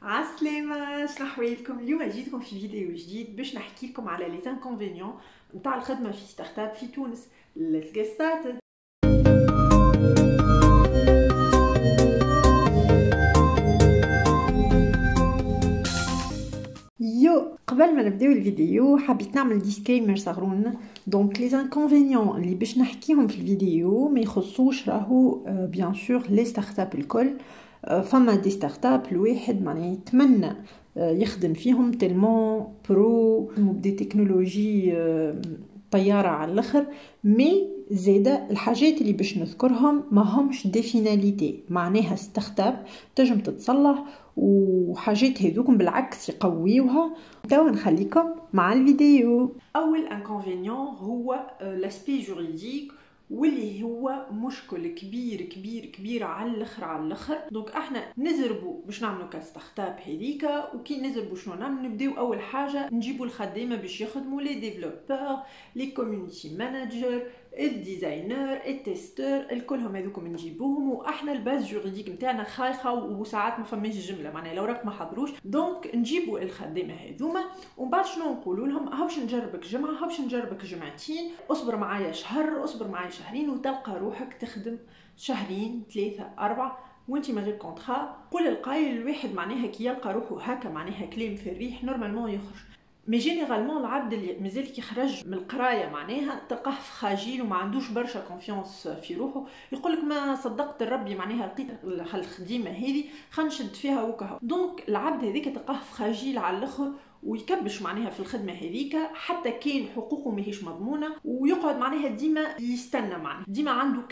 عالسلامة، شنو احوالكم؟ اليوم جيتكم في فيديو جديد باش نحكي لكم على لي انكونفينيون نتاع الخدمة في ستارت اب في تونس. Let's get started. قبل ما نبداو الفيديو حبيت نعمل ديسكليمر صغرون. دونك لي انكونفينيون اللي باش نحكيهم في الفيديو ما يخصوش راهو بيان سور لي ستارت اب الكل. فما دي ستارت اب الواحد معناه يتمنى يخدم فيهم تلمون برو بدي تكنولوجي طياره على الاخر، مي زاده الحاجات اللي باش نذكرهم ما همش دي فيناليتي، معناها ستارت اب تنجم تتصلح وحاجات هذوكم بالعكس يقويوها. توا نخليكم مع الفيديو. اول انكونفينيون هو لاسبي جوريديك، واللي هو مشكل كبير كبير كبير على الاخر على الاخر. دونك احنا نزربوا باش نعملوا كاستارتاب هذيكا، وكي نزربوا شنو نعملوا؟ نبداو اول حاجه نجيبوا الخدامه باش يخدموا لي ديفلوبور، لي كوميونيتي مانجر، الديزاينر، التيستر، الكلهم هذوكم نجيبوهم. واحنا الباز جوريديك نتاعنا خايخه وساعات ما فماش جمله، معناها لو راك ما حضروش. دونك نجيبوا الخدامه هذوما ومن بعد شنو نقولوا لهم؟ هاوش نجربك جمعه، هاوش نجربك جمعتين، اصبر معايا شهر، اصبر معايا شهرين، وتلقى روحك تخدم شهرين 3 4 وانتي من غير كونترا. قول القايل الواحد معناها كي يلقى روحه هكا معناها كلام في الريح نورمالمون يخرج. مي جينيرالمون العبد اللي مازال كي خرج من القرايه معناها تلقاه فراجيل وما عندوش برشا كونفيونس في روحه، يقول لك ما صدقت الربي معناها لقيت الخديمه هذه خلينا نشد فيها وكهو. دونك العبد هذيك تلقاه فراجيل على الاخر ويكبش معناها في الخدمه هذيك، حتى كان حقوقه ماهيش مضمونه، ويقعد معناها ديما يستنى، معناها ديما عنده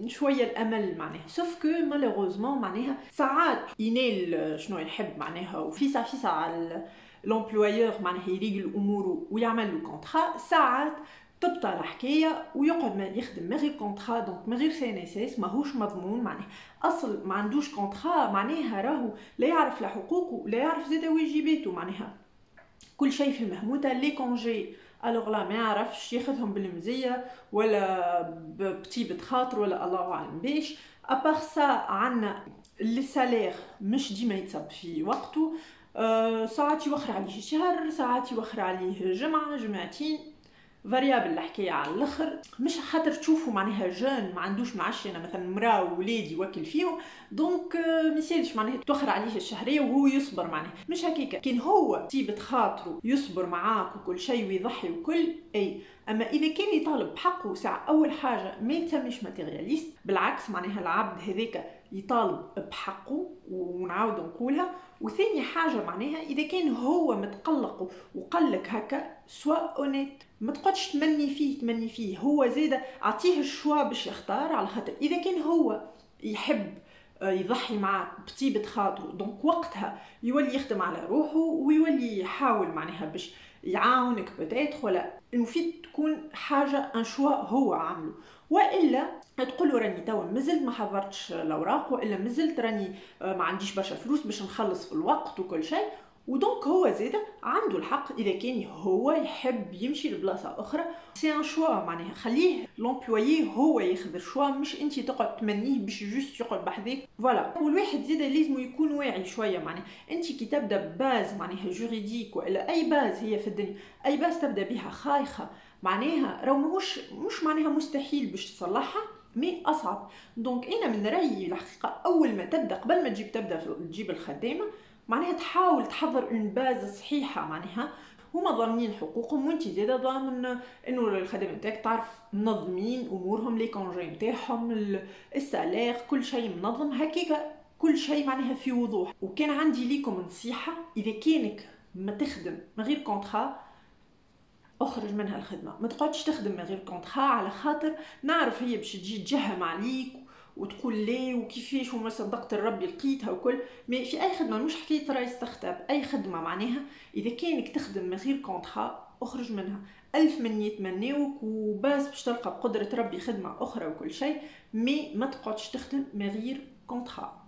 شويه الامل معناها. سوف كو مالوغوزمون معناها ساعات ينال شنو يحب معناها، وفيسا على لومبلويور معناها يريقل اموره ويعمل له كونترا. ساعات تبطل الحكايه ويقعد ما يخدم من غير كونترا، دونك من غير سي ان اس اس، ماهوش مضمون معناها اصل ما عندوش كونترا، معناها راهو لا يعرف لا حقوقه لا يعرف زاد واجباته، معناها كل شيء في المهموته. لي كونجي الوغ لا ما يعرفش ياخذهم بالمزيه ولا بطيبه خاطر ولا الله اعلم بيش. ابار سا عندنا لي سالير مش ديما يتصب في وقته، ساعات يوخر عليه شهر، ساعات يوخر عليه جمعه جمعتين، فاريابل الحكايه على الاخر. مش خاطر تشوفوا معناها جون ما عندوش معاش، انا مثلا مراه وولاد يوكل فيهم دونك ميسالش معناها توخر عليه الشهريه وهو يصبر، معناها مش هكاك. كان هو طيبه خاطره يصبر معاك وكل شيء ويضحي وكل اي، اما اذا كان يطالب بحقه ساعه اول حاجه ما يتسميش ماتيرياليست، بالعكس معناها العبد هذاك يطالب بحقه ونعاود نقولها. وثاني حاجه معناها اذا كان هو متقلق وقلك هكا سوا اونيت، ما تقعدش تمني فيه هو زاده، اعطيه الشوا باش يختار، على خاطر اذا كان هو يحب يضحي معاك بطيبه خاطره دونك وقتها يولي يخدم على روحه ويولي يحاول معناها باش يعاونك بتاتر، ولا المفيد تكون حاجه ان شوا هو عامله. والا تقول له راني توا مازلت ما حضرتش الاوراق، والا مازلت راني ما عنديش برشا فلوس باش نخلص في الوقت وكل شيء، ودونك هو زاد عنده الحق اذا كان هو يحب يمشي لبلاصه اخرى. سي ان شوا معناها خليه لومبلويي هو ياخذ الشوا، مش انت تقعد تمنيه باش جوست يقعد بحذاك. فوالا. والواحد زاد لازم يكون واعي شويه، معناها انت كي تبدا باز معناها جوريديك ولا اي باز هي في الدنيا، اي باز تبدا بها خايخه معناها راهو مش معناها مستحيل باش تصلحها، مي اصعب. دونك انا من رايي الحقيقه اول ما تبدا قبل ما تجيب الخدامه معناها تحاول تحضر اون باز صحيحه، معناها هما ضامنين حقوقهم وانت زاده ضامن انه الخدمه نتاعك تعرف منظمين امورهم، لي كونجي نتاعهم، السالير، كل شيء منظم هكاك، كل شيء معناها في وضوح. وكان عندي ليكم نصيحه، اذا كانك ما تخدم من غير كونترا اخرج منها الخدمه، ما تقعدش تخدم من غير كونترا، على خاطر نعرف هي باش تجي تجهم عليك وتقول لي وكيفاش وما صدقت الربي لقيتها وكل. مي في اي خدمه مش حكايه راي ستارت اي خدمه معناها اذا كانك تخدم من غير كونترا اخرج منها. الف من يتمناوك وباس باش تلقى بقدره ربي خدمه اخرى وكل شيء، مي ما تقعدش تخدم من غير كونترا.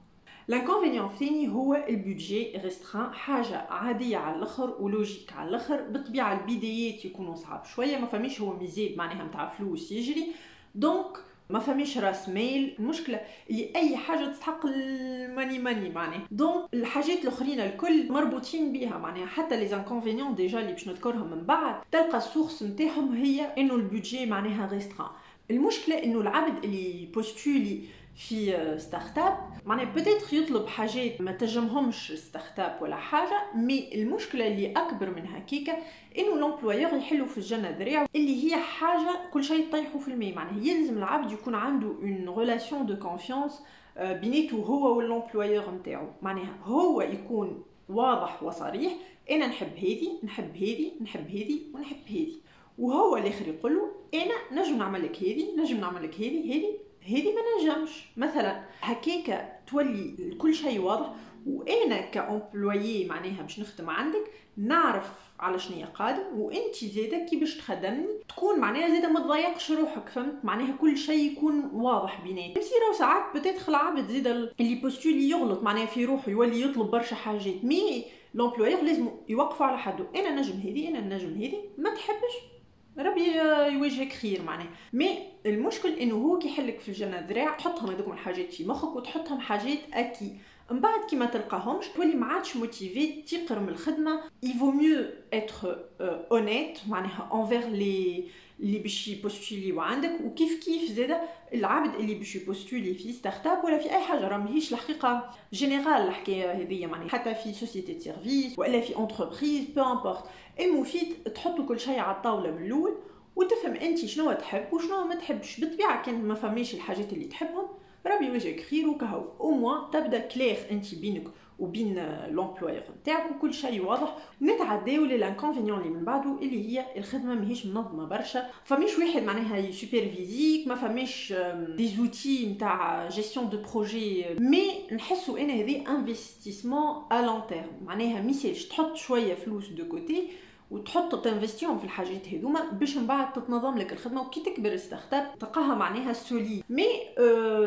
الانكونفينيون الثاني هو البودجي ريستران، حاجه عاديه على الاخر ولوجيك على الاخر. بالطبيعه البدايات يكونوا صعب شويه، ما فماش هو ميزاب معناها نتاع فلوس يجري، دونك ما فماش راس مال. المشكله اللي اي حاجه تستحق الماني معناها، دونك الحاجات الاخرين الكل مربوطين بها معناها. حتى لي انكونفينيون ديجا اللي باش نذكرهم من بعد تلقى السورس نتاعهم هي انه البودجي معناها ريستران. المشكله انه العبد اللي بوستولي في ستارت اب معناها بوتيتر يطلب حاجات ما تجمهمش ستارت اب ولا حاجه، مي المشكله اللي اكبر من هكيكه انه لومبلويور يحلوا في الجنه ذريعه اللي هي حاجه كل شيء يطيحوا في الماء. معناها يلزم العبد يكون عنده اون ريلاسيون دو كونفيونس بيناتو هو واللومبلويور نتاعو. معناها هو يكون واضح وصريح، انا نحب هذه نحب هذه نحب هذه ونحب هذه، وهو الاخر يقول له انا نجم نعمل لك هذه نجم نعمل لك هذه ما نجمش مثلا. هكاك تولي كل شيء واضح، وانا كامبلويي معناها باش نخدم عندك نعرف على شنو قادم، وانت زاده كي باش تخدمني تكون معناها زاده ما تضيقش روحك، فهمت معناها كل شيء يكون واضح بيناتنا. مصيروا ساعات بتدخل عبد زاده اللي بوستولي يغلط معناها في روحه، يولي يطلب برشا حاجات، مي لومبلويور لازم يوقفوا على حده، انا نجم هذه انا نجم هذه، ما تحبش ربي يواجهك خير معناها. مي المشكل انه هو كي يحلك في الجنه ذراع تحطهم هذوك الحاجات في مخك وتحطهم حاجات اكي، من بعد كي ما تلقاهمش تولي ما عادش موتيفي تيقر من الخدمه. يفو ميو اتر اونيت معناها انفير اللي باش يبوستوليو عندك، وكيف كيف زاده العبد اللي باش يبوستولي في ستارت اب ولا في اي حاجه. راه ماهيش الحقيقه جينيرال الحكايه هذه معناها، حتى في سوسيتي سيرفيس ولا في انتربريز بو امبورط. المفيد تحطوا كل شيء على الطاوله من الاول وتفهم انت شنو تحب وشنو ما تحبش. بالطبيعه كان ما فماش الحاجات اللي تحبهم ربي يوجهك خير، وكهو او موان تبدا كلير انت بينك وبين لومبلويور نتاعك وكل شيء واضح. نتعداو للانكونفينيون اللي من بعده اللي هي الخدمه ماهيش منظمه برشا، فماش واحد معناها يسوبرفيزيك، ما فماش دي زوتي نتاع جيستيون دو بروجي. مي نحسوا ان هذه انفستيسمون ا لون تيرم، معناها ميسالش تحط شويه فلوس دو كوتي وتحط تنفستيهم في الحاجات هذوما باش من بعد تتنظم لك الخدمه، وكي تكبر ستارت اب تلقاها معناها سولي. مي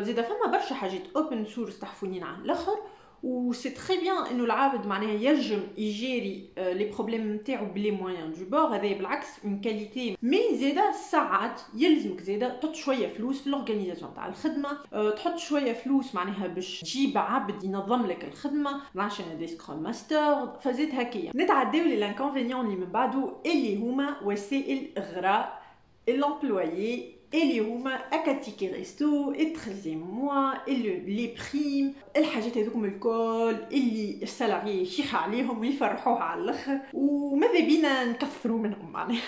زيدا فما برشا حاجات اوبن سورس تحفونين على الاخر، و سي تري بيان انه العابد معناها ينجم يجيري لي بروبليم نتاعو بلي موان دو بور، هذا بالعكس اون كاليتي. مي زاده ساعات يلزمك زاده تحط شويه فلوس في الاورغانيزاسيون تاع الخدمه، تحط شويه فلوس معناها باش تجيب عبد ينظم لك الخدمه، عشان دي سكرام ماستر فزيت هكايا. نتعداو للانكونفينيون اللي من بعده اللي هما وسائل اغراء الامبلويي، اللي هما اكاتيكي ريستو، التريزيام موا، لي بريم، الحاجات هذوكم الكل اللي السالاري يشيخ عليهم ويفرحوها على الاخر، وماذا بينا نكثروا منهم معناها.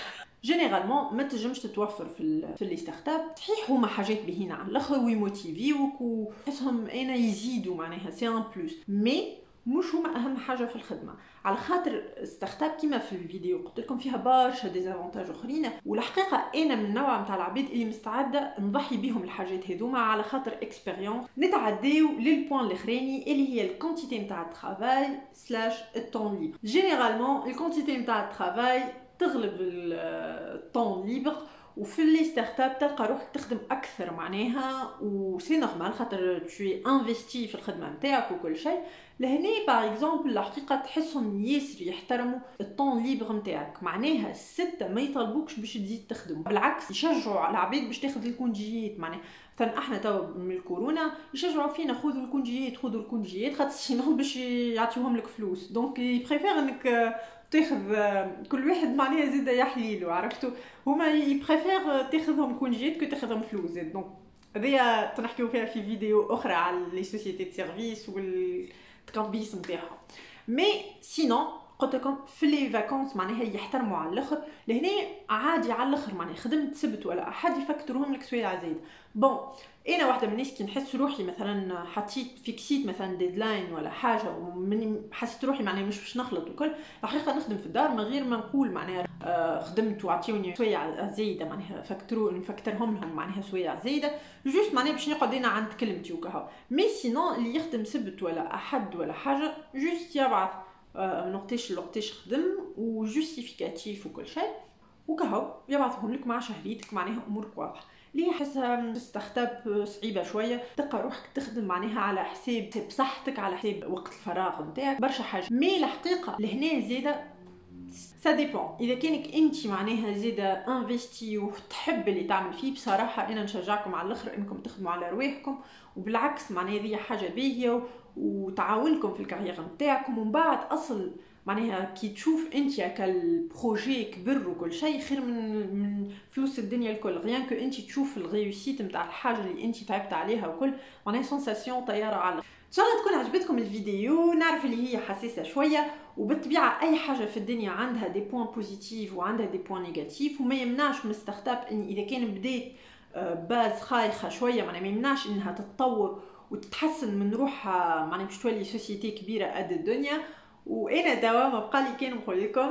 جينيرالمون ما تنجمش تتوفر في لي ستارت اب. صحيح هما حاجات بهينه على الاخر ويموتيفيوك وتحسهم انا يزيدوا معناها سي ان بلوس، مي مش هما اهم حاجه في الخدمه. على خاطر ستارت اب كيما في الفيديو قلت لكم فيها برشا ديزافونتاج اخرين، والحقيقه انا من النوع نتاع العباد اللي مستعده نضحي بهم الحاجات هذوما على خاطر اكسبيريونس. نتعداو للبوين الاخراني اللي هي الكونتيتي نتاع الترافاي سلاش الطون ليبر. جينيرالمون الكونتيتي نتاع الترافاي تغلب الطون ليبر، وفي لي ستارت اب تلقى روحك تخدم اكثر معناها، وسي نورمال خاطر توي انفستي في الخدمه نتاعك وكل شيء. لهنا باغ اكزومبل الحقيقه تحسهم ياسر يحترموا الطون ليبر نتاعك، معناها الستة ما يطلبوكش باش تزيد تخدم، بالعكس يشجعوا على العباد باش تاخذ الكونجيات. معناها مثلا احنا توا من الكورونا يشجعوا فينا خذوا الكونجيات خاطر سينو باش يعطيوهم لك فلوس، دونك يبريفير انك تاخذ كل واحد معناها زاده يحليلو، عرفتوا هما يبريفير تاخذهم كونجيات كو تاخذهم فلوس. دونك هذيا تنحكيو فيها في فيديو اخرى على لي سوسيتي دو سيرفيس والتكامبيس نتاعهم. مي سينو قلت لكم في لي فاكونس معناها يحترموا على الاخر. لهنا عادي على الاخر معناها خدمت سبت ولا احد يفكتروهم لك سوايع زايد. بون انا واحده من الناس كي نحس روحي مثلا حطيت فيكسيت مثلا ديدلاين ولا حاجه ومني حسيت روحي معناها مش باش نخلط وكل، الحقيقه نخدم في الدار من غير ما نقول معناها خدمت وعطيوني سوايع زايده معناها نفكترهم لهم معناها سوايع زايده جوست معناها باش نقعد انا عند كلمتي وكهو. مي سينو اللي يخدم سبت ولا احد ولا حاجه جوست يبعث نقطيش خدم وجوستيفيكاتيف وكل شيء وكهو يبعثهم لك مع شهريتك معناها امورك واضحه. ليه حسها ستارت اب صعيبه شويه، تلقى روحك تخدم معناها على حساب صحتك، على حساب وقت الفراغ نتاعك برشا حاجه. مي الحقيقه لهنا زاده سا ديبون. اذا كانك انت معناها زاده انفستي وتحب اللي تعمل فيه، بصراحه انا نشجعكم على الاخر انكم تخدموا على رواحكم، وبالعكس معناها هذه حاجه باهيه وتعاونكم في الكارير نتاعكم. ومن بعد اصل معناها كي تشوف انت هكا البروجي كبر وكل شيء خير من فلوس الدنيا الكل. غيان كو انت تشوف الريوسيت نتاع الحاجه اللي انت تعبت عليها وكل، معناها سونساسيون طياره على. ان شاء الله تكون عجبتكم الفيديو. نعرف اللي هي حساسه شويه، وبالطبيعه اي حاجه في الدنيا عندها دي بوين بوزيتيف وعندها دي بوين نيجاتيف، وما يمنعش من ستارت اب ان اذا كان بديت باز خايخه شويه معناها ما يمنعش انها تتطور وتتحسن من روحها، معناها باش تولي سوسيتي كبيره قد الدنيا. وانا دوا ما بقى لي كان نقول لكم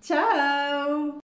تشاو.